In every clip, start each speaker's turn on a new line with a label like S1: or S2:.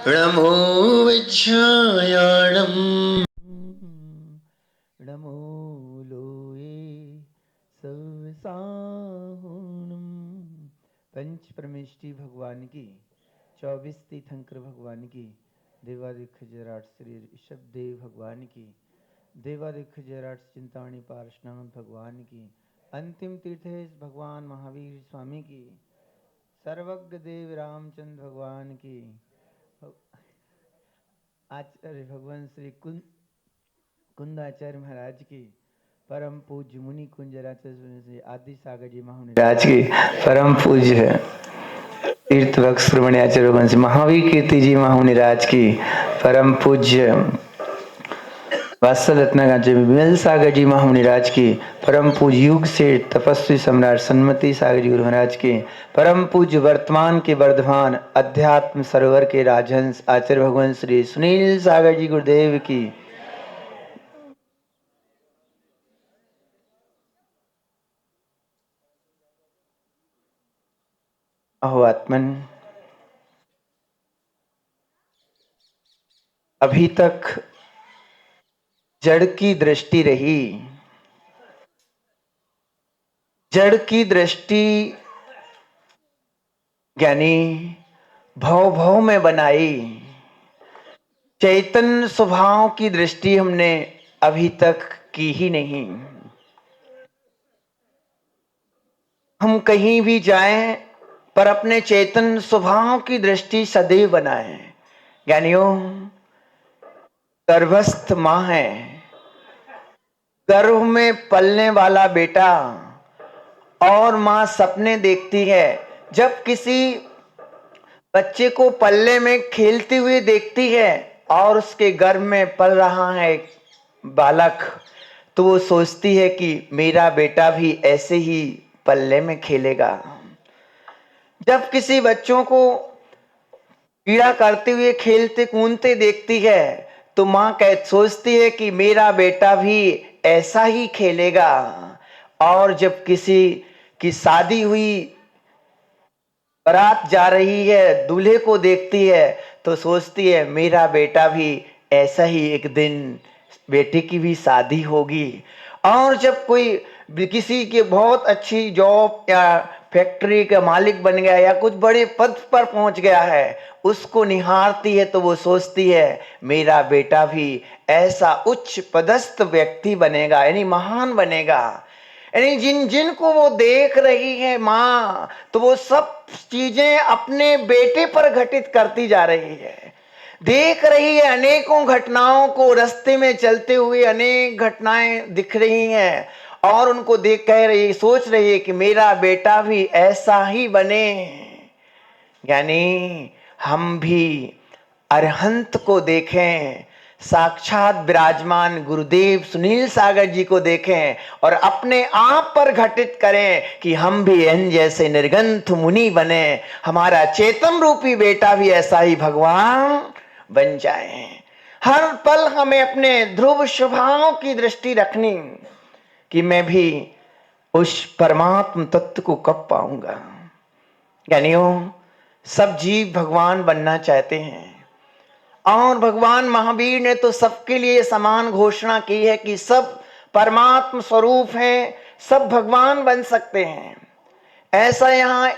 S1: नमो विच्छायाणम् नमो लोये सवसाहुणम्। पंच परमेष्टि भगवान की, 24 तीर्थंकर भगवान की, देवादिक खजराट श्री ऋषभ देव भगवान की, देवादिक खजराट चिंतामणि पार्श्वनाथ भगवान की, अंतिम तीर्थेश भगवान महावीर स्वामी की, सर्वज्ञ देव रामचंद्र भगवान की, आचार्य भगवान श्री कुंदाचार्य महाराज की, परम पूज्य मुनि कुंजराचार्य आदि सागर जी महाराज की, परम पूज्य तीर्थ वक्स श्रवण्याचार्य वंश महावीर कीर्ति जी महामुनिराज की, परम पूज्य वात्सल रत्नागांचे विमल सागर जी महामुनिराज की, परम पूज्य युग से तपस्वी सम्राट सन्मति सागर जी गुरु महाराज की, परम पूज्य वर्तमान के वर्धमान अध्यात्म सरोवर के राजहंस आचार्य भगवान श्री सुनील सागर जी गुरुदेव की, अहो आत्मन, अभी तक जड़ की दृष्टि रही, जड़ की दृष्टि ज्ञानी भव भव में बनाई, चैतन्य स्वभाव की दृष्टि हमने अभी तक की ही नहीं। हम कहीं भी जाएं पर अपने चेतन स्वभाव की दृष्टि सदैव बनाएं। ज्ञानियों, गर्भस्थ मां है, गर्भ में पलने वाला बेटा, और मां सपने देखती है। जब किसी बच्चे को पल्ले में खेलते हुए देखती है और उसके गर्भ में पल रहा है बालक, तो वो सोचती है कि मेरा बेटा भी ऐसे ही पल्ले में खेलेगा। जब किसी बच्चों को पीड़ा करते हुए खेलते कूदते देखती है तो मां सोचती है कि मेरा बेटा भी ऐसा ही खेलेगा। और जब किसी की शादी हुई बारात जा रही है, दूल्हे को देखती है तो सोचती है मेरा बेटा भी ऐसा ही एक दिन बेटे की भी शादी होगी। और जब कोई किसी के बहुत अच्छी जॉब या फैक्ट्री का मालिक बन गया या कुछ बड़े पद पर पहुंच गया है, उसको निहारती है तो वो सोचती है मेरा बेटा भी ऐसा उच्च पदस्थ व्यक्ति बनेगा, यानी महान बनेगा। यानी जिन जिनको वो देख रही है माँ, तो वो सब चीजें अपने बेटे पर घटित करती जा रही है। देख रही है अनेकों घटनाओं को, रास्ते में चलते हुए अनेक घटनाएं दिख रही हैं और उनको देख कह रही, सोच रही है कि मेरा बेटा भी ऐसा ही बने। यानी हम भी अरहंत को देखें, साक्षात विराजमान गुरुदेव सुनील सागर जी को देखें और अपने आप पर घटित करें कि हम भी इन जैसे निर्गंथ मुनि बने, हमारा चेतन रूपी बेटा भी ऐसा ही भगवान बन जाए। हर पल हमें अपने ध्रुव स्वभाव की दृष्टि रखनी कि मैं भी उस परमात्म तत्व को कब पाऊंगा। ज्ञानियों, सब जीव भगवान बनना चाहते हैं और भगवान महावीर ने तो सबके लिए समान घोषणा की है कि सब परमात्म स्वरूप हैं, सब भगवान बन सकते हैं। ऐसा यहाँ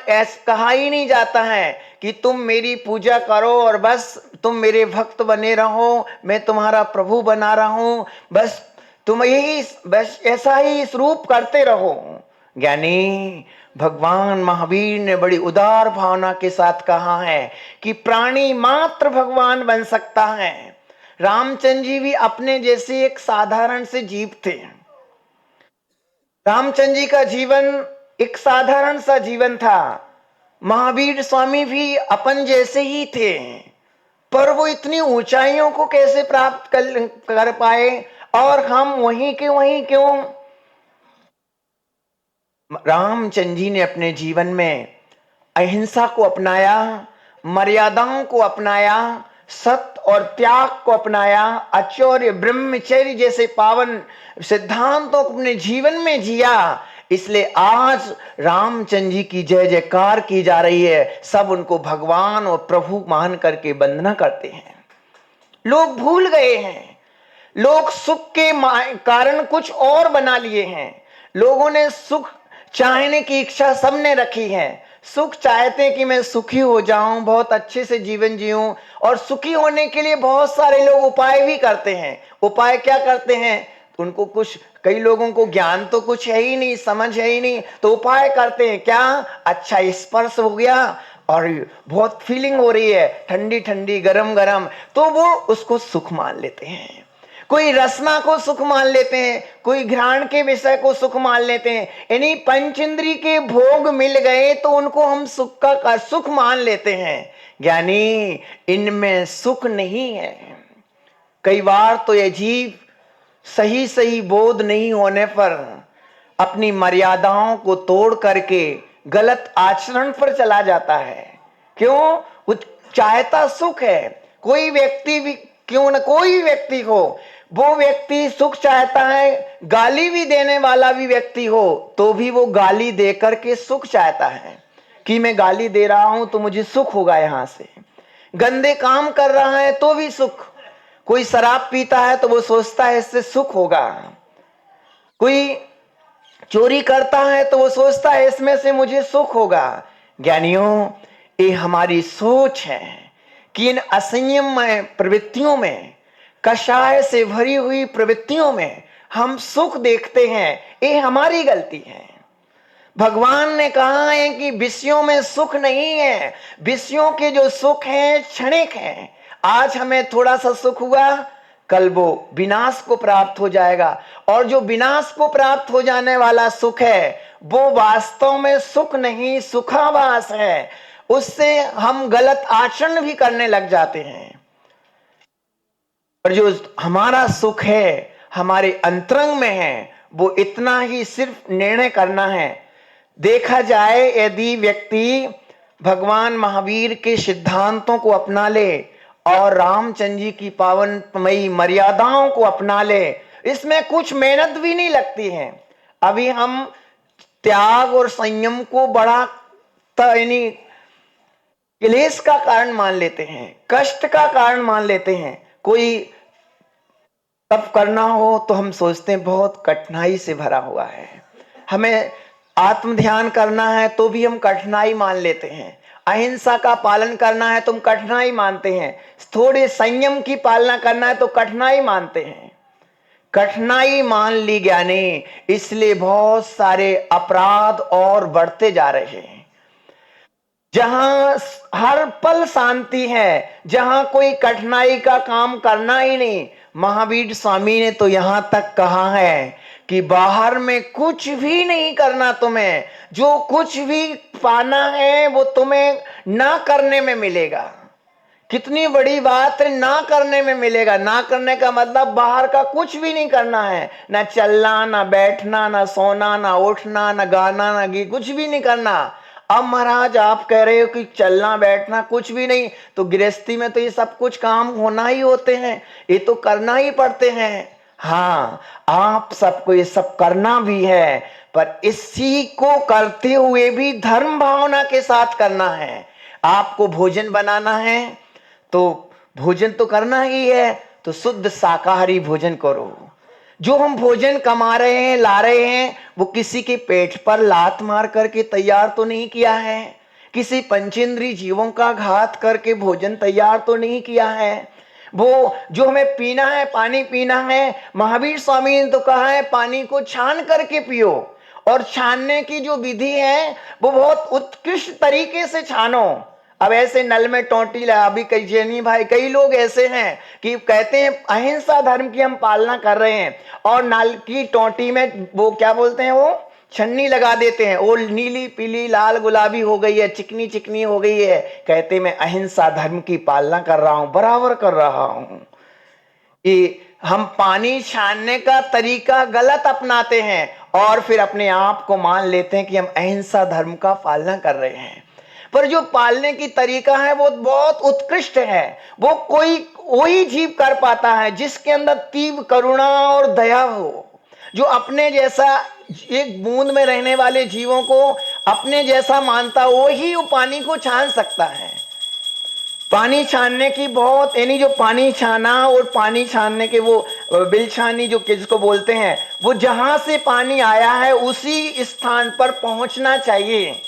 S1: कहा ही नहीं जाता है कि तुम मेरी पूजा करो और बस तुम मेरे भक्त बने रहो, मैं तुम्हारा प्रभु बना रहा हूं, बस तुम यही बस ऐसा ही इस रूप करते रहो। ज्ञानी भगवान महावीर ने बड़ी उदार भावना के साथ कहा है कि प्राणी मात्र भगवान बन सकता है। रामचंद्र जी भी अपने जैसे एक साधारण से जीव थे। रामचंद्र जी का जीवन एक साधारण सा जीवन था। महावीर स्वामी भी अपन जैसे ही थे, पर वो इतनी ऊंचाइयों को कैसे प्राप्त कर पाए और हम वहीं के वहीं क्यों। रामचंद्र जी ने अपने जीवन में अहिंसा को अपनाया, मर्यादाओं को अपनाया, सत्य और त्याग को अपनाया, आचौर्य ब्रह्मचर्य जैसे पावन सिद्धांतों को अपने जीवन में जिया। इसलिए आज रामचंद्र जी की जय जयकार की जा रही है। सब उनको भगवान और प्रभु मान करके वंदना करते हैं। लोग भूल गए हैं, लोग सुख के कारण कुछ और बना लिए हैं। लोगों ने सुख चाहने की इच्छा सबने रखी है। सुख चाहते हैं कि मैं सुखी हो जाऊं, बहुत अच्छे से जीवन जीऊं, और सुखी होने के लिए बहुत सारे लोग उपाय भी करते हैं। उपाय क्या करते हैं? उनको कुछ, कई लोगों को ज्ञान तो कुछ है ही नहीं, समझ है ही नहीं, तो उपाय करते हैं क्या? अच्छा स्पर्श हो गया और बहुत फीलिंग हो रही है, ठंडी ठंडी, गरम गरम, तो वो उसको सुख मान लेते हैं। कोई रसना को सुख मान लेते हैं, कोई घ्राण के विषय को सुख मान लेते हैं। यानी पंचेंद्रिय के भोग मिल गए तो उनको हम सुख का सुख मान लेते हैं। ज्ञानी, इनमें सुख नहीं है। कई बार तो ये जीव सही सही बोध नहीं होने पर अपनी मर्यादाओं को तोड़ करके गलत आचरण पर चला जाता है। क्यों? वो चाहता सुख है। कोई व्यक्ति भी, क्यों ना कोई व्यक्ति हो, वो व्यक्ति सुख चाहता है। गाली भी देने वाला भी व्यक्ति हो तो भी वो गाली दे करके सुख चाहता है कि मैं गाली दे रहा हूं तो मुझे सुख होगा। यहां से गंदे काम कर रहा है तो भी सुख। कोई शराब पीता है तो वो सोचता है इससे सुख होगा। कोई चोरी करता है तो वो सोचता है इसमें से मुझे सुख होगा। ज्ञानियों, ये हमारी सोच है कि इन असंयममय प्रवृत्तियों में, कषाय से भरी हुई प्रवृत्तियों में हम सुख देखते हैं। ये हमारी गलती है। भगवान ने कहा है कि विषयों में सुख नहीं है। विषयों के जो सुख हैं क्षणिक हैं। आज हमें थोड़ा सा सुख हुआ, कल वो विनाश को प्राप्त हो जाएगा। और जो विनाश को प्राप्त हो जाने वाला सुख है वो वास्तव में सुख नहीं, सुखाभास है। उससे हम गलत आचरण भी करने लग जाते हैं। और जो हमारा सुख है हमारे अंतरंग में है, वो इतना ही सिर्फ निर्णय करना है। देखा जाए, यदि व्यक्ति भगवान महावीर के सिद्धांतों को अपना ले और रामचंद्र जी की पावनमयी मर्यादाओं को अपना ले, इसमें कुछ मेहनत भी नहीं लगती है। अभी हम त्याग और संयम को बड़ा यानी क्लेश का कारण मान लेते हैं, कष्ट का कारण मान लेते हैं। कोई तप करना हो तो हम सोचते हैं बहुत कठिनाई से भरा हुआ है। हमें आत्म ध्यान करना है तो भी हम कठिनाई मान लेते हैं। अहिंसा का पालन करना है तो हम कठिनाई मानते हैं। थोड़े संयम की पालना करना है तो कठिनाई मानते हैं। कठिनाई मान ली ज्ञानी, इसलिए बहुत सारे अपराध और बढ़ते जा रहे हैं। जहां हर पल शांति है, जहां कोई कठिनाई का काम करना ही नहीं। महावीर स्वामी ने तो यहां तक कहा है कि बाहर में कुछ भी नहीं करना तुम्हें, जो कुछ भी पाना है वो तुम्हें ना करने में मिलेगा। कितनी बड़ी बात है, ना करने में मिलेगा। ना करने का मतलब बाहर का कुछ भी नहीं करना है, ना चलना, ना बैठना, ना सोना, ना उठना, ना गाना, ना गीत, कुछ भी नहीं करना। अब महाराज आप कह रहे हो कि चलना बैठना कुछ भी नहीं, तो गृहस्थी में तो ये सब कुछ काम होना ही होते हैं, ये तो करना ही पड़ते हैं। हाँ, आप सबको ये सब करना भी है, पर इसी को करते हुए भी धर्म भावना के साथ करना है। आपको भोजन बनाना है तो भोजन तो करना ही है, तो शुद्ध शाकाहारी भोजन करो। जो हम भोजन कमा रहे हैं, ला रहे हैं, वो किसी के पेट पर लात मार करके तैयार तो नहीं किया है। किसी पंचेंद्रिय जीवों का घात करके भोजन तैयार तो नहीं किया है। वो जो हमें पीना है, पानी पीना है, महावीर स्वामी ने तो कहा है पानी को छान करके पियो। और छानने की जो विधि है वो बहुत उत्कृष्ट तरीके से छानो। अब ऐसे नल में टोटी लगा, अभी कई जैनी भाई, कई लोग ऐसे हैं कि कहते हैं अहिंसा धर्म की हम पालना कर रहे हैं, और नल की टोटी में वो क्या बोलते हैं, वो छन्नी लगा देते हैं, वो नीली पीली लाल गुलाबी हो गई है, चिकनी चिकनी हो गई है, कहते मैं अहिंसा धर्म की पालना कर रहा हूं, बराबर कर रहा हूं। कि हम पानी छानने का तरीका गलत अपनाते हैं और फिर अपने आप को मान लेते हैं कि हम अहिंसा धर्म का पालना कर रहे हैं। पर जो पालने की तरीका है वो बहुत उत्कृष्ट है। वो कोई वही जीव कर पाता है जिसके अंदर तीव्र करुणा और दया हो, जो अपने जैसा एक बूंद में रहने वाले जीवों को अपने जैसा मानता, वो ही वो पानी को छान सकता है। पानी छानने की बहुत, यानी जो पानी छाना और पानी छानने के वो बिल छानी जो किसको बोलते हैं, वो जहां से पानी आया है उसी स्थान पर पहुंचना चाहिए।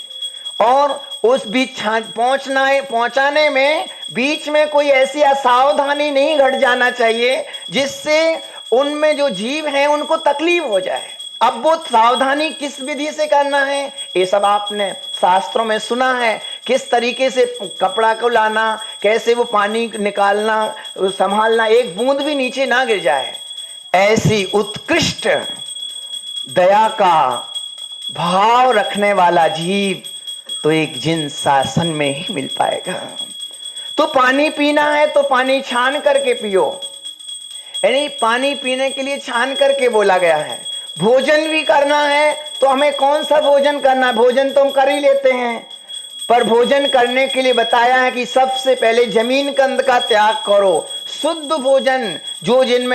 S1: और उस बीच पहुंचाने में बीच में कोई ऐसी असावधानी नहीं घट जाना चाहिए जिससे उनमें जो जीव हैं उनको तकलीफ हो जाए। अब वो सावधानी किस विधि से करना है, ये सब आपने शास्त्रों में सुना है। किस तरीके से कपड़ा को लाना, कैसे वो पानी निकालना, संभालना, एक बूंद भी नीचे ना गिर जाए। ऐसी उत्कृष्ट दया का भाव रखने वाला जीव तो एक जिन शासन में ही मिल पाएगा। तो पानी पीना है तो पानी छान करके पियो, यानी पानी पीने के लिए छान करके बोला गया है। भोजन भी करना है तो हमें कौन सा भोजन करना है, भोजन तो हम कर ही लेते हैं, पर भोजन करने के लिए बताया है कि सबसे पहले जमीन कंद का त्याग करो। शुद्ध भोजन जो जिन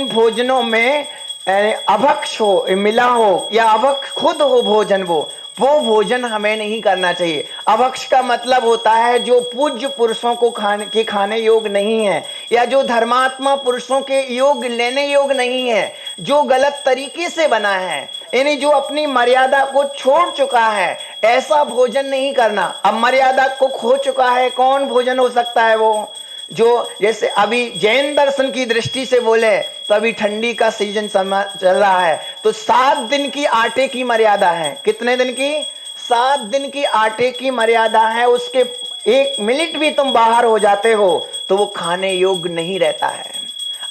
S1: भोजनों में अभक्ष हो, मिला हो या अभक्ष खुद हो भोजन, वो भोजन हमें नहीं करना चाहिए। अभक्ष का मतलब होता है जो पूज्य पुरुषों को खाने योग नहीं है, या जो धर्मात्मा पुरुषों के योग लेने योग नहीं है, जो गलत तरीके से बना है, यानी जो अपनी मर्यादा को छोड़ चुका है, ऐसा भोजन नहीं करना। अब मर्यादा को खो चुका है, कौन भोजन हो सकता है वो? जो जैसे अभी जैन दर्शन की दृष्टि से बोले तो अभी ठंडी का सीजन चल रहा है, तो 7 दिन की आटे की मर्यादा है। कितने दिन की? 7 दिन की आटे की मर्यादा है। उसके 1 मिनट भी तुम बाहर हो जाते हो तो वो खाने योग्य नहीं रहता है।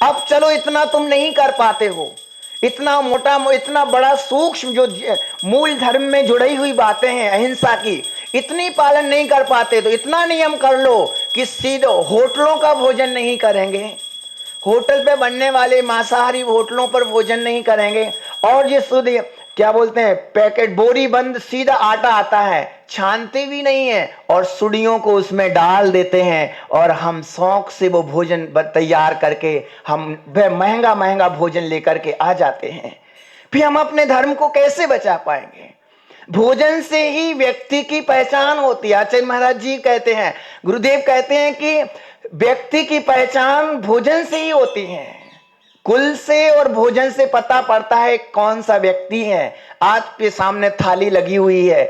S1: अब चलो इतना तुम नहीं कर पाते हो, इतना मोटा, इतना बड़ा सूक्ष्म जो मूल धर्म में जुड़ी हुई बातें हैं अहिंसा की, इतनी पालन नहीं कर पाते तो इतना नियम कर लो कि सीधे होटलों का भोजन नहीं करेंगे, होटल पे बनने वाले मांसाहारी होटलों पर भोजन नहीं करेंगे। और ये शुद्ध क्या बोलते हैं, पैकेट बोरी बंद सीधा आटा आता है, छानते भी नहीं है और सुड़ियों को उसमें डाल देते हैं, और हम शौक से वो भोजन तैयार करके हम महंगा महंगा भोजन लेकर के आ जाते हैं। फिर हम अपने धर्म को कैसे बचा पाएंगे? भोजन से ही व्यक्ति की पहचान होती है। आचार्य महाराज जी कहते हैं, गुरुदेव कहते हैं कि व्यक्ति की पहचान भोजन से ही होती है। कुल से और भोजन से पता पड़ता है कौन सा व्यक्ति है। आपके सामने थाली लगी हुई है,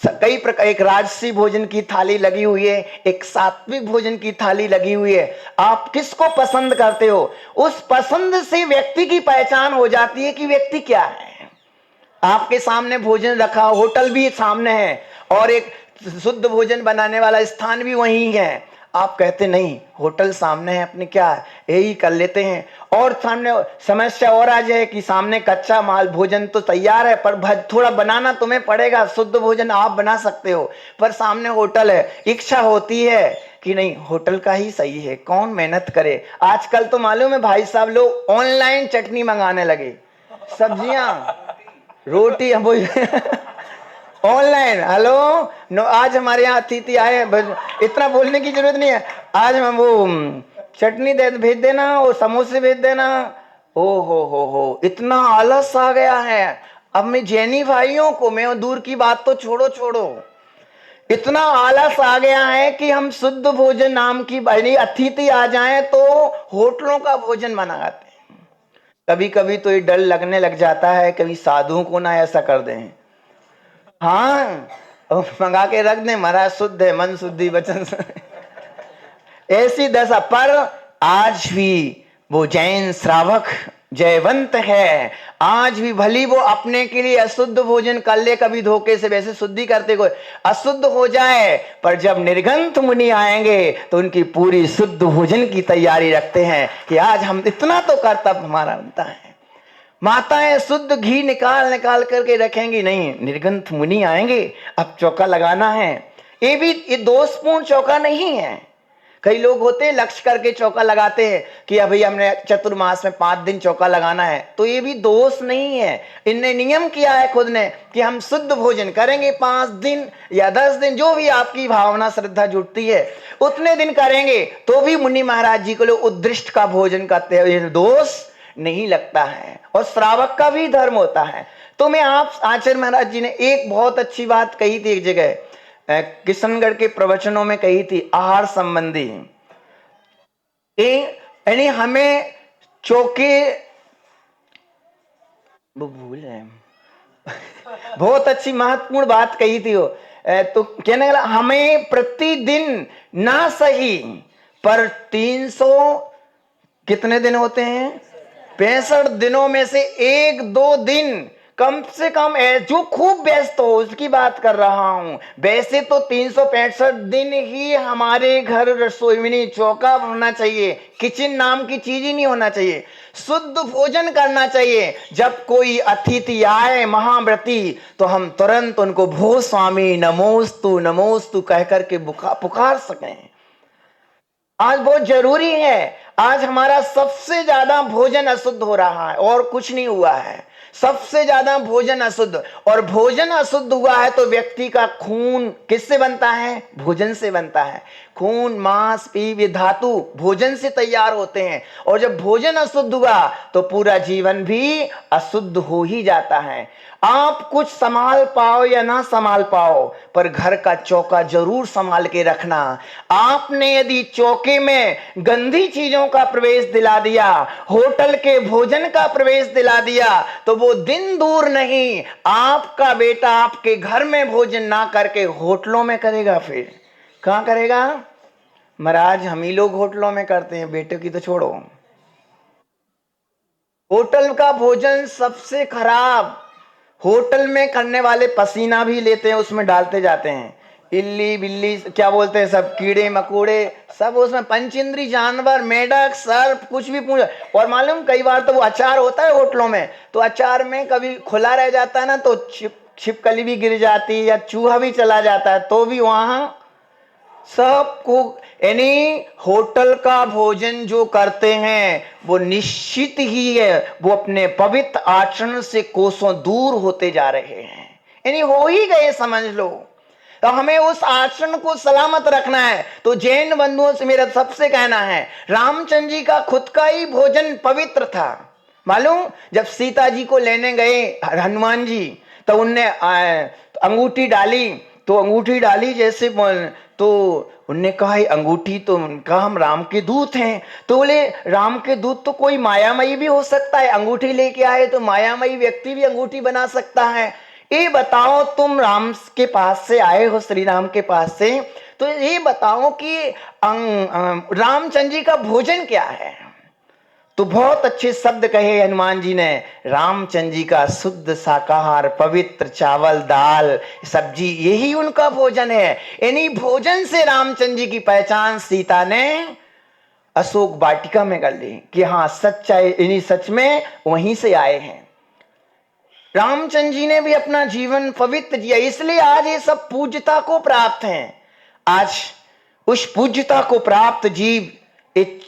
S1: कई प्रकार, एक राजसी भोजन की थाली लगी हुई है, एक सात्विक भोजन की थाली लगी हुई है। आप किसको पसंद करते हो, उस पसंद से व्यक्ति की पहचान हो जाती है कि व्यक्ति क्या है। आपके सामने भोजन रखा, होटल भी सामने है और एक शुद्ध भोजन बनाने वाला स्थान भी वहीं है, आप कहते नहीं होटल सामने है, अपने क्या यही कर लेते हैं। और सामने समस्या और आ जाए कि सामने कच्चा माल भोजन तो तैयार है पर थोड़ा बनाना तुम्हें पड़ेगा, शुद्ध भोजन आप बना सकते हो पर सामने होटल है, इच्छा होती है कि नहीं होटल का ही सही है, कौन मेहनत करे। आजकल तो मालूम है भाई साहब, लोग ऑनलाइन चटनी मंगाने लगे, सब्जियां रोटी हम ऑनलाइन। हेलो नो, आज हमारे यहाँ अतिथि आए, इतना बोलने की जरूरत नहीं है, आज हम वो चटनी भेज देना, वो समोसे भेज देना। ओ हो, इतना आलस आ गया है। अब मैं जैनी भाइयों को, मैं दूर की बात तो छोड़ो, इतना आलस आ गया है कि हम शुद्ध भोजन नाम की अतिथि आ जाएं तो होटलों का भोजन मंगाते हैं। कभी कभी तो ये डर लगने लग जाता है कभी साधुओं को ना ऐसा कर दें। हाँ, मंगा के रख दे, महाराज शुद्ध है, मन शुद्धि वचन ऐसी दशा। पर आज भी वो जैन श्रावक जयवंत है, आज भी भली वो अपने के लिए अशुद्ध भोजन कर ले कभी धोखे से, वैसे शुद्धि करते कोई अशुद्ध हो जाए, पर जब निर्गंथ मुनि आएंगे तो उनकी पूरी शुद्ध भोजन की तैयारी रखते हैं कि आज हम इतना तो कर्तव्य हमारा बनता है। माताएं शुद्ध घी निकाल करके रखेंगी, नहीं निर्गंथ मुनि आएंगे, अब चौका लगाना है। ये दोषपूर्ण चौका नहीं है। कई लोग होते हैं लक्ष्य करके चौका लगाते हैं कि अभी हमने चतुर्मास में 5 दिन चौका लगाना है, तो ये भी दोष नहीं है। इनने नियम किया है खुद ने कि हम शुद्ध भोजन करेंगे 5 दिन या 10 दिन, जो भी आपकी भावना श्रद्धा जुटती है उतने दिन करेंगे, तो भी मुनि महाराज जी को लोग उद्दृष्ट का भोजन करते हैं। दोष नहीं लगता है, और श्रावक का भी धर्म होता है। तो मैं आप आचार्य महाराज जी ने एक बहुत अच्छी बात कही थी एक जगह, किशनगढ़ के प्रवचनों में कही थी, आहार संबंधी। यानी हमें चौके, वो भूल रहे बहुत अच्छी महत्वपूर्ण बात कही थी वो। तो कहने लगा हमें प्रतिदिन ना सही पर 300 कितने दिन होते हैं, 65 दिनों में से 1-2 दिन कम से कम है, जो खूब व्यस्त हो उसकी बात कर रहा हूं। वैसे तो 365 दिन ही हमारे घर रसोई में नहीं चौका होना चाहिए, किचन नाम की चीज ही नहीं होना चाहिए, शुद्ध भोजन करना चाहिए। जब कोई अतिथि आए महाव्रती तो हम तुरंत उनको भो स्वामी नमोस्तु नमोस्तु कह करके पुकार सकें। आज बहुत जरूरी है। आज हमारा सबसे ज्यादा भोजन अशुद्ध हो रहा है और कुछ नहीं हुआ है, सबसे ज्यादा भोजन अशुद्ध। और भोजन अशुद्ध हुआ है तो व्यक्ति का खून किससे बनता है, भोजन से बनता है। खून मांस पीव धातु भोजन से तैयार होते हैं, और जब भोजन अशुद्ध हुआ तो पूरा जीवन भी अशुद्ध हो ही जाता है। आप कुछ संभाल पाओ या ना संभाल पाओ, पर घर का चौका जरूर संभाल के रखना। आपने यदि चौके में गंदी चीजों का प्रवेश दिला दिया, होटल के भोजन का प्रवेश दिला दिया, तो वो दिन दूर नहीं आपका बेटा आपके घर में भोजन ना करके होटलों में करेगा। फिर कहां करेगा? महाराज हम ही लोग होटलों में करते हैं, बेटे की तो छोड़ो। होटल का भोजन सबसे खराब। होटल में करने वाले पसीना भी लेते हैं, उसमें डालते जाते हैं इल्ली बिल्ली क्या बोलते हैं, सब कीड़े मकोड़े सब उसमें, पंचेंद्री जानवर मेढक सर्प कुछ भी पूछ। और मालूम कई बार तो वो अचार होता है होटलों में, तो अचार में कभी खुला रह जाता है ना, तो छिपकली भी गिर जाती है या चूहा भी चला जाता है, तो भी वहां सबको। यानी होटल का भोजन जो करते हैं वो निश्चित ही है वो अपने पवित्र आचरण से कोसों दूर होते जा रहे हैं, यानी हो ही गए समझ लो। तो हमें उस आचरण को सलामत रखना है। तो जैन बंधुओं से मेरा सबसे कहना है, रामचंद्र जी का खुद का ही भोजन पवित्र था। मालूम जब सीता जी को लेने गए हनुमान जी, तो उनने अंगूठी डाली, तो अंगूठी डाली जैसे तो उनने कहा अंगूठी, तो कहा हम राम के दूत हैं। तो बोले राम के दूत तो कोई मायामयी भी हो सकता है, अंगूठी लेके आए तो मायामयी व्यक्ति भी अंगूठी बना सकता है। ये बताओ तुम राम के पास से आए हो, श्री राम के पास से, तो ये बताओ कि रामचंद्र जी का भोजन क्या है। तो बहुत अच्छे शब्द कहे हनुमान जी ने, रामचंद्र जी का शुद्ध शाकाहार पवित्र चावल दाल सब्जी यही उनका भोजन है। इन्हीं भोजन से रामचंद्र जी की पहचान सीता ने अशोक वाटिका में कर ली कि हाँ सच्चा इन्हीं सच में वहीं से आए हैं। रामचंद्र जी ने भी अपना जीवन पवित्र जिया, इसलिए आज ये सब पूज्यता को प्राप्त हैं। आज उस पूज्यता को प्राप्त जीव एक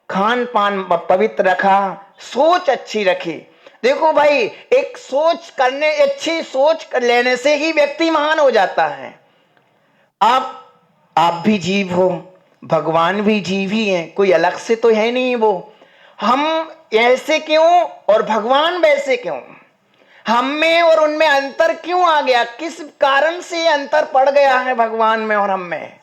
S1: खान पान पवित्र रखा, सोच अच्छी रखी। देखो भाई, एक सोच करने, अच्छी सोच कर लेने से ही व्यक्ति महान हो जाता है। आप भी जीव हो, भगवान भी जीव ही है, कोई अलग से तो है नहीं वो। हम ऐसे क्यों और भगवान वैसे क्यों, हम में और उनमें अंतर क्यों आ गया, किस कारण से अंतर पड़ गया है भगवान में और हम में?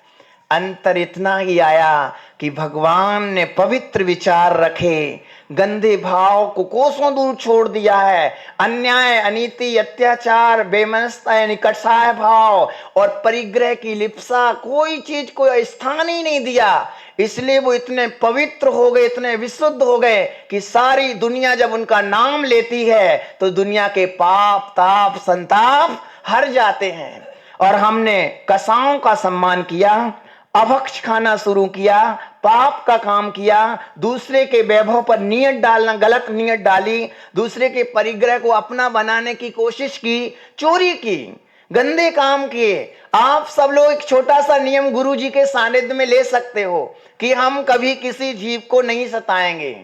S1: अंतर इतना ही आया कि भगवान ने पवित्र विचार रखे, गंदे भाव को कोसों दूर छोड़ दिया है। अन्याय अनीति अत्याचार बेमनस्ता यानी कसाय भाव और परिग्रह की लिप्सा, कोई चीज को स्थान ही नहीं दिया। इसलिए वो इतने पवित्र हो गए, इतने विशुद्ध हो गए कि सारी दुनिया जब उनका नाम लेती है तो दुनिया के पाप ताप संताप हर जाते हैं। और हमने कसाओं का सम्मान किया, अभक्ष खाना शुरू किया, पाप का काम किया, दूसरे के वैभव पर नियत डालना, गलत नियत डाली, दूसरे के परिग्रह को अपना बनाने की कोशिश की, चोरी की, गंदे काम किए। आप सब लोग एक छोटा सा नियम गुरु जी के सानिध्य में ले सकते हो कि हम कभी किसी जीव को नहीं सताएंगे,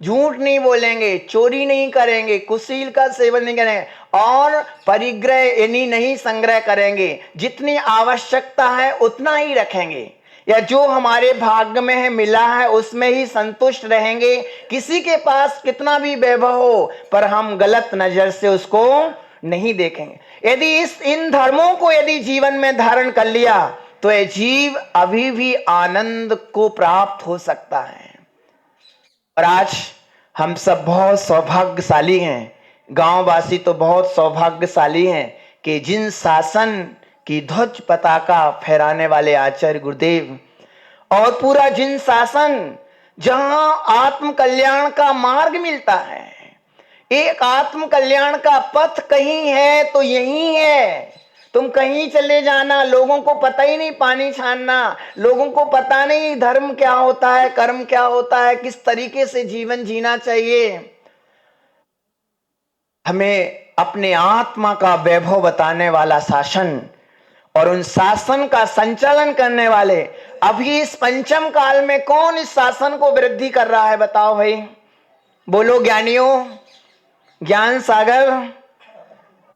S1: झूठ नहीं बोलेंगे, चोरी नहीं करेंगे, कुशील का सेवन नहीं करेंगे और परिग्रह यानी नहीं संग्रह करेंगे, जितनी आवश्यकता है उतना ही रखेंगे। या जो हमारे भाग्य में है मिला है उसमें ही संतुष्ट रहेंगे। किसी के पास कितना भी वैभव हो पर हम गलत नजर से उसको नहीं देखेंगे। यदि इन धर्मों को यदि जीवन में धारण कर लिया तो ये जीव अभी भी आनंद को प्राप्त हो सकता है। और आज हम सब बहुत सौभाग्यशाली हैं, गांववासी तो बहुत सौभाग्यशाली हैं कि जिन शासन की ध्वज पताका फहराने वाले आचार्य गुरुदेव और पूरा जिन शासन जहां आत्म कल्याण का मार्ग मिलता है, एक आत्म कल्याण का पथ कहीं है तो यही है। तुम कहीं चले जाना, लोगों को पता ही नहीं पानी छानना, लोगों को पता नहीं धर्म क्या होता है, कर्म क्या होता है, किस तरीके से जीवन जीना चाहिए। हमें अपने आत्मा का वैभव बताने वाला शासन और उन शासन का संचालन करने वाले, अभी इस पंचम काल में कौन इस शासन को वृद्धि कर रहा है बताओ भाई, बोलो ज्ञानियों, ज्ञान सागर।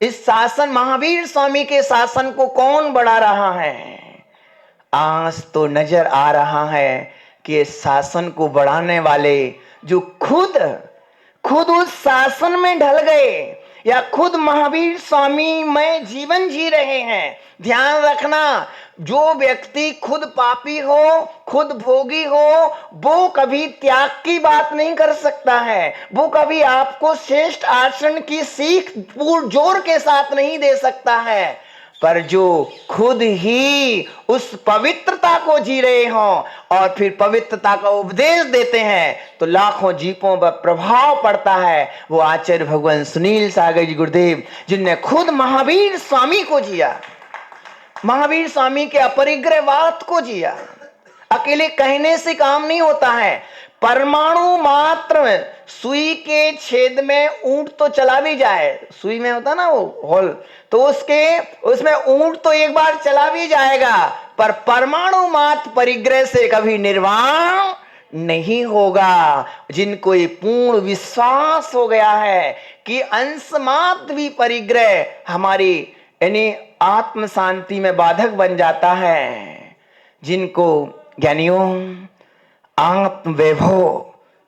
S1: इस शासन महावीर स्वामी के शासन को कौन बढ़ा रहा है? आज तो नजर आ रहा है कि इस शासन को बढ़ाने वाले जो खुद उस शासन में ढल गए या खुद महावीर स्वामी में जीवन जी रहे हैं। ध्यान रखना, जो व्यक्ति खुद पापी हो, खुद भोगी हो, वो कभी त्याग की बात नहीं कर सकता है, वो कभी आपको श्रेष्ठ आचरण की सीख पूर्ण जोर के साथ नहीं दे सकता है। पर जो खुद ही उस पवित्रता को जी रहे हों और फिर पवित्रता का उपदेश देते हैं तो लाखों जीवों पर प्रभाव पड़ता है। वो आचार्य भगवान सुनील सागर जी गुरुदेव, जिनने खुद महावीर स्वामी को जिया, महावीर स्वामी के अपरिग्रहवाद को जिया। अकेले कहने से काम नहीं होता है। परमाणु मात्र सुई के छेद में ऊंट तो चला भी जाए, सुई में होता ना वो होल, तो उसमें ऊंट तो एक बार चला भी जाएगा, पर परमाणु मात्र परिग्रह से कभी निर्वाण नहीं होगा। जिनको ये पूर्ण विश्वास हो गया है कि अंश मात्र भी परिग्रह हमारी यानी आत्म शांति में बाधक बन जाता है, जिनको ज्ञानियों आत्म वैभव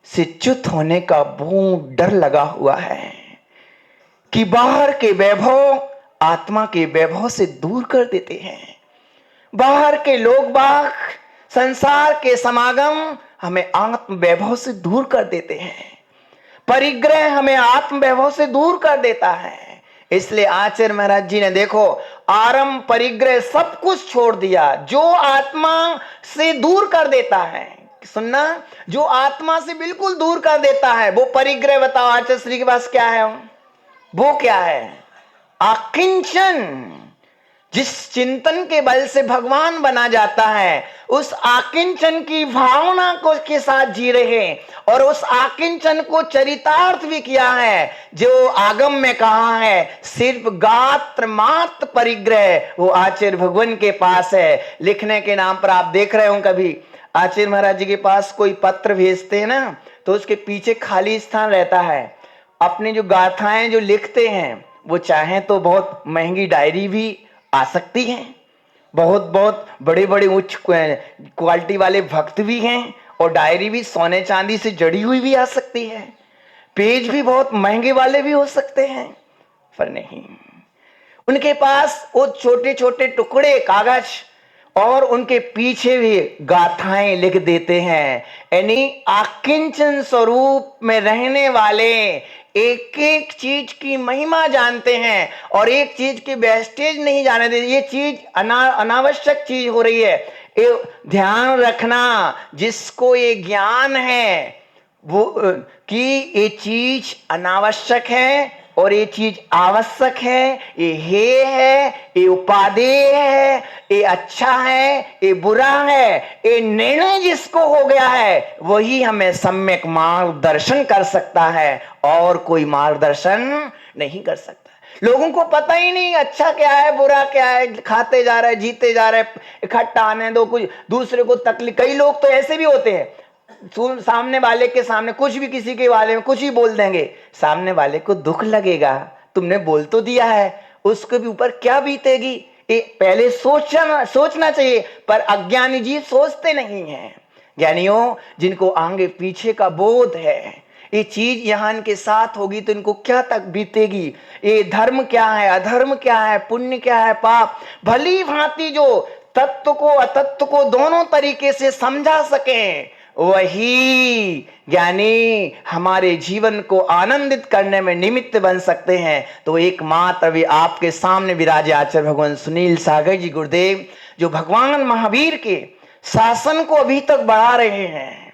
S1: से च्युत होने का बहुत डर लगा हुआ है कि बाहर के वैभव आत्मा के वैभव से दूर कर देते हैं। बाहर के लोग बाग, संसार के समागम हमें आत्म वैभव से दूर कर देते हैं, परिग्रह हमें आत्म वैभव से दूर कर देता है। इसलिए आचार्य महाराज जी ने देखो आरंभ परिग्रह सब कुछ छोड़ दिया। जो आत्मा से दूर कर देता है, सुनना, जो आत्मा से बिल्कुल दूर कर देता है वो परिग्रह, बताओ आचार्य श्री के पास क्या है? वो क्या है? आकिंचन। जिस चिंतन के बल से भगवान बना जाता है, उस आकिंचन की भावना को के साथ जी रहे और उस आकिंचन को चरितार्थ भी किया है। जो आगम में कहा है सिर्फ गात्र मात्र परिग्रह, वो आचार्य भगवान के पास है। लिखने के नाम पर आप देख रहे हो कभी आचार्य महाराज जी के पास कोई पत्र भेजते हैं ना, तो उसके पीछे खाली स्थान रहता है। अपनी जो गाथाएं जो लिखते हैं वो चाहे तो बहुत महंगी डायरी भी आ सकती हैं, बहुत बड़े बड़े उच्च क्वालिटी वाले भक्त भी हैं और डायरी भी सोने चांदी से जड़ी हुई भी आ सकती है, पेज भी बहुत महंगे वाले भी हो सकते हैं। पर नहीं, उनके पास वो छोटे छोटे टुकड़े कागज और उनके पीछे भी गाथाएं लिख देते हैं। यानी आकिंचन स्वरूप में रहने वाले एक एक चीज की महिमा जानते हैं और एक चीज की वेस्टेज नहीं जाने देते। ये चीज अनावश्यक चीज हो रही है, ये ध्यान रखना। जिसको ये ज्ञान है वो कि ये चीज अनावश्यक है और ये चीज आवश्यक है, ये है, ये उपादेय है, ये अच्छा है, ये बुरा है, ये निर्णय जिसको हो गया है वही हमें सम्यक मार्गदर्शन कर सकता है और कोई मार्गदर्शन नहीं कर सकता। लोगों को पता ही नहीं अच्छा क्या है बुरा क्या है, खाते जा रहे, जीते जा रहे, इकट्ठा आने दो, कुछ दूसरे को तकलीफ। कई लोग तो ऐसे भी होते हैं, सामने वाले के सामने कुछ भी किसी के बारे में कुछ ही बोल देंगे, सामने वाले को दुख लगेगा, तुमने बोल तो दिया है, उसके भी ऊपर क्या बीतेगी, पहले सोचना चाहिए, पर अज्ञानी जीव सोचते नहीं हैं। ज्ञानियों, जिनको आगे पीछे का बोध है, ये चीज यहाँ इनके साथ होगी तो इनको क्या तक बीतेगी, ये धर्म क्या है, अधर्म क्या है, पुण्य क्या है, पाप, भली भांति जो तत्व को अतत्व को दोनों तरीके से समझा सके, वही ज्ञानी हमारे जीवन को आनंदित करने में निमित्त बन सकते हैं। तो एकमात्र अभी आपके सामने विराजे आचार्य भगवान सुनील सागर जी गुरुदेव, जो भगवान महावीर के शासन को अभी तक बढ़ा रहे हैं।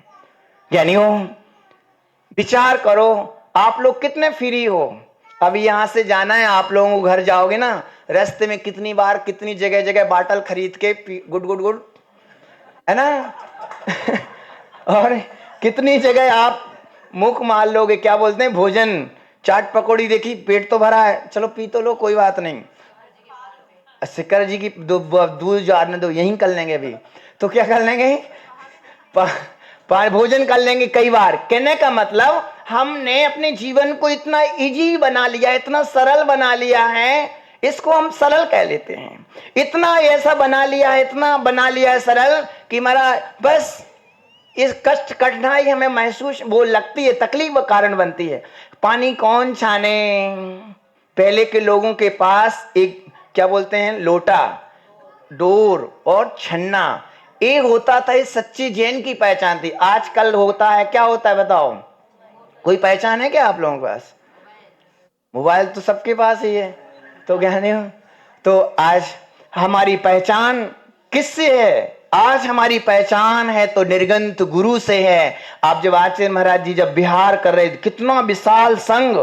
S1: ज्ञानियों, विचार करो, आप लोग कितने फ्री हो। अभी यहां से जाना है, आप लोगों को घर जाओगे ना, रास्ते में कितनी बार कितनी जगह जगह बाटल खरीद के गुड गुड गुड, है ना और कितनी जगह आप मुख मार लोगे, क्या बोलते हैं, भोजन, चाट पकौड़ी देखी, पेट तो भरा है, चलो पी तो लो, कोई बात नहीं, शिकर जी की दूध जानने दो, यहीं कर लेंगे अभी, तो क्या कर लेंगे, भोजन कर लेंगे कई बार। कहने का मतलब, हमने अपने जीवन को इतना इजी बना लिया, इतना सरल बना लिया है, इसको हम सरल कह लेते हैं, इतना ऐसा बना लिया है, इतना बना लिया है सरल कि हमारा बस इस कष्ट कठिनाई हमें महसूस वो लगती है, तकलीफ कारण बनती है। पानी कौन छाने, पहले के लोगों के पास एक क्या बोलते हैं, लोटा, डोर और छन्ना एक होता था, ये सच्ची जैन की पहचान थी। आजकल होता है, क्या होता है बताओ, कोई पहचान है क्या आप लोगों के पास? मोबाइल तो सबके पास ही है। तो ज्ञानी हो, तो आज हमारी पहचान किससे है? आज हमारी पहचान है तो निर्गंत गुरु से है। आप जब आचार्य महाराज जी जब विहार कर रहे थे, कितना विशाल संघ,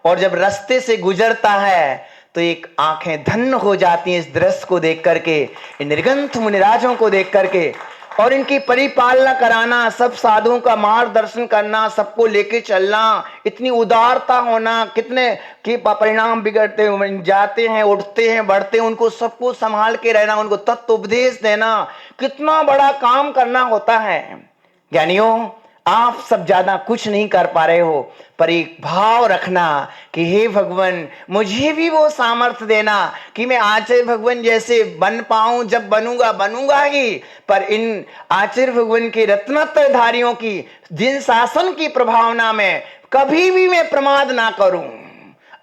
S1: और जब रास्ते से गुजरता है तो एक आंखें धन्य हो जाती हैं इस दृश्य को देख करके, इन निर्गंथ मुनिराजों को देख करके, और इनकी परिपालना कराना, सब साधुओं का मार्गदर्शन करना, सबको लेके चलना, इतनी उदारता होना, कितने के परिणाम बिगड़ते जाते हैं, उठते हैं, बढ़ते हैं, उनको सबको संभाल के रहना, उनको तत्व उपदेश देना, कितना बड़ा काम करना होता है। ज्ञानियों, आप सब ज्यादा कुछ नहीं कर पा रहे हो, पर एक भाव रखना कि हे भगवान, मुझे भी वो सामर्थ्य देना कि मैं आचार्य भगवान जैसे बन पाऊं। जब बनूंगा ही, पर इन आचार्य भगवान के रत्नत्रधारियों की जिन शासन की प्रभावना में कभी भी मैं प्रमाद ना करूं,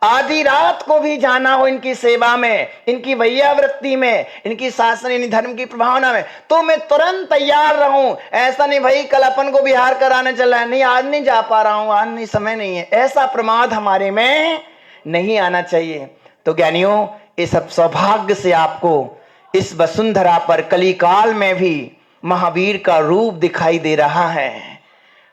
S1: आधी रात को भी जाना हो इनकी सेवा में, इनकी भैयावृत्ति में, इनकी शासन, इन धर्म की प्रभावना में, तो मैं तुरंत तैयार रहूं। ऐसा नहीं भाई कल अपन को बिहार कराने चला है, नहीं आज नहीं जा पा रहा हूं, आज नहीं, समय नहीं है, ऐसा प्रमाद हमारे में नहीं आना चाहिए। तो ज्ञानियों, ये सब सौभाग्य से आपको इस वसुंधरा पर कलिकाल में भी महावीर का रूप दिखाई दे रहा है।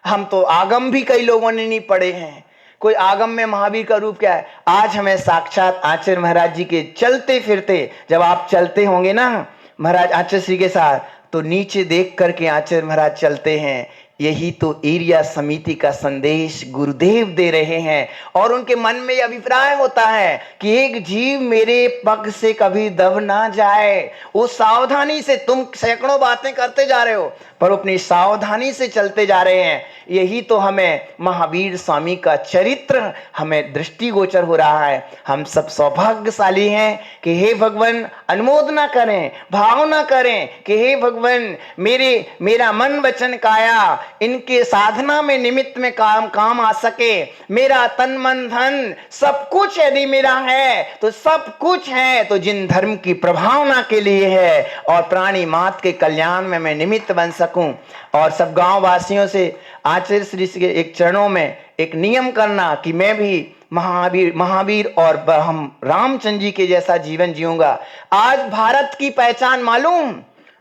S1: हम तो आगम भी कई लोगों ने नहीं पढ़े हैं, कोई आगम में महावीर का रूप क्या है? आज हमें साक्षात आचार्य महाराज जी के चलते फिरते, जब आप चलते होंगे ना महाराज आचार्य श्री के साथ, तो नीचे देख करके आचार्य महाराज चलते हैं। यही तो एरिया समिति का संदेश गुरुदेव दे रहे हैं, और उनके मन में यह अभिप्राय होता है कि एक जीव मेरे पग से कभी दब ना जाए। वो सावधानी से, तुम सैकड़ों बातें करते जा रहे हो, पर अपनी सावधानी से चलते जा रहे हैं। यही तो हमें महावीर स्वामी का चरित्र हमें दृष्टिगोचर हो रहा है। हम सब सौभाग्यशाली हैं कि हे भगवान, अनुमोदना करें, भावना करें कि हे भगवान, मेरा मन वचन काया इनके साधना में निमित्त में काम आ सके। मेरा तन मन धन सब कुछ यदि मेरा है तो सब कुछ है तो जिन धर्म की प्रभावना के लिए है, और प्राणी मात्र के कल्याण में मैं निमित्त बन सकूं। और सब गांव वासियों से आचार्य श्री के एक चरणों में एक नियम करना कि मैं भी महावीर और हम रामचंद्र जी के जैसा जीवन जीऊंगा। आज भारत की पहचान मालूम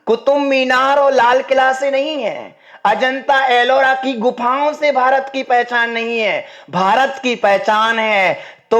S1: कुतुब मीनार और लाल किला से नहीं है, अजंता एलोरा की गुफाओं से भारत की पहचान नहीं है। भारत की पहचान है तो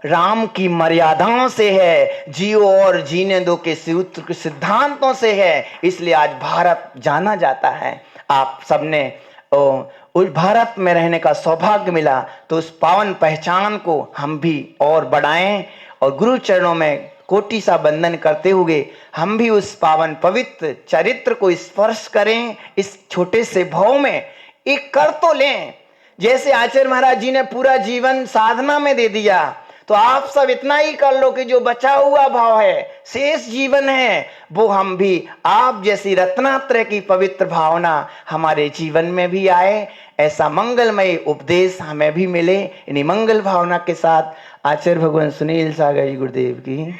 S1: राम की मर्यादाओं से है, जियो और जीने दो के सूत्र के सिद्धांतों से है। इसलिए आज भारत जाना जाता है। आप सबने उस भारत में रहने का सौभाग्य मिला, तो उस पावन पहचान को हम भी और बढ़ाएं, और गुरु चरणों में कोटि सा बंधन करते हुए हम भी उस पावन पवित्र चरित्र को स्पर्श करें। इस छोटे से भाव में एक कर तो लें, जैसे आचार्य महाराज जी ने पूरा जीवन साधना में दे दिया, तो आप सब इतना ही कर लो कि जो बचा हुआ भाव है, शेष जीवन है, वो हम भी आप जैसी रत्नात्रय की पवित्र भावना हमारे जीवन में भी आए, ऐसा मंगलमय उपदेश हमें भी मिले। इन्हीं मंगल भावना के साथ आचार्य भगवान सुनील सागर जी गुरुदेव की